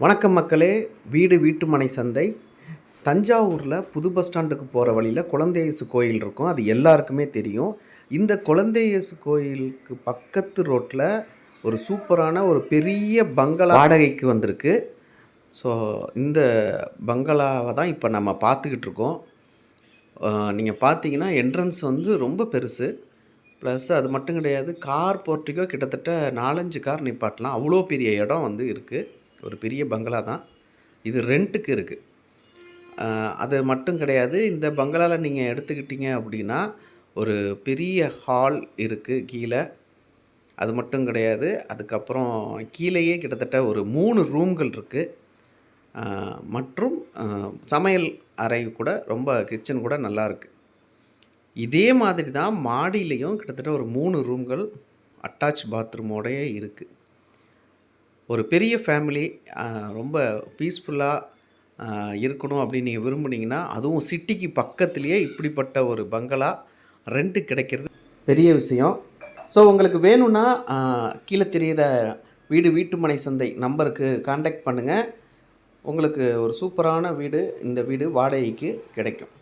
வணக்கம் மக்களே. வீட்டுமனை சந்தை தஞ்சாவூரில் புது பஸ் ஸ்டாண்டுக்கு போகிற வழியில் குழந்தை இயேசு கோயில் இருக்கும். அது எல்லாருக்குமே தெரியும். இந்த குழந்தை இயேசு கோயிலுக்கு பக்கத்து ரோட்டில் ஒரு சூப்பரான ஒரு பெரிய பங்களா வாடகைக்கு வந்திருக்கு. ஸோ இந்த பங்களாவை தான் இப்போ நம்ம பார்த்துக்கிட்டு இருக்கோம். நீங்கள் பார்த்தீங்கன்னா என்ட்ரன்ஸ் வந்து ரொம்ப பெருசு. ப்ளஸ் அது மட்டும் கிடையாது, கார் போர்ட்டிக்கோ கிட்டத்தட்ட 4-5 கார் நிப்பாட்டலாம். அவ்வளோ பெரிய இடம் வந்து இருக்குது. ஒரு பெரிய பங்களா தான் இது, ரெண்ட்டுக்கு இருக்குது. அது மட்டும் கிடையாது, இந்த பங்களாவில் நீங்கள் எடுத்துக்கிட்டீங்க அப்படின்னா ஒரு பெரிய ஹால் இருக்குது கீழே. அது மட்டும் கிடையாது, அதுக்கப்புறம் கீழேயே கிட்டத்தட்ட ஒரு 3 ரூம்கள் இருக்குது. மற்றும் சமையல் அறை கூட, ரொம்ப கிச்சன் கூட நல்லாயிருக்கு. இதே மாதிரி தான் மாடியிலையும் கிட்டத்தட்ட ஒரு 3 ரூம்கள் அட்டாச் பாத்ரூமோடையே இருக்குது. ஒரு பெரிய ஃபேமிலி ரொம்ப பீஸ்ஃபுல்லாக இருக்கணும் அப்படின்னு நீங்கள் விரும்புனீங்கன்னா, அதுவும் சிட்டிக்கு பக்கத்துலேயே இப்படிப்பட்ட ஒரு பங்களா ரெண்ட்டு கிடைக்கிறது பெரிய விஷயம். ஸோ உங்களுக்கு வேணும்னா கீழே தெரிகிற வீட்டுமனை சந்தை நம்பருக்கு கான்டாக்ட் பண்ணுங்கள். உங்களுக்கு ஒரு சூப்பரான வீடு, இந்த வீடு வாடகைக்கு கிடைக்கும்.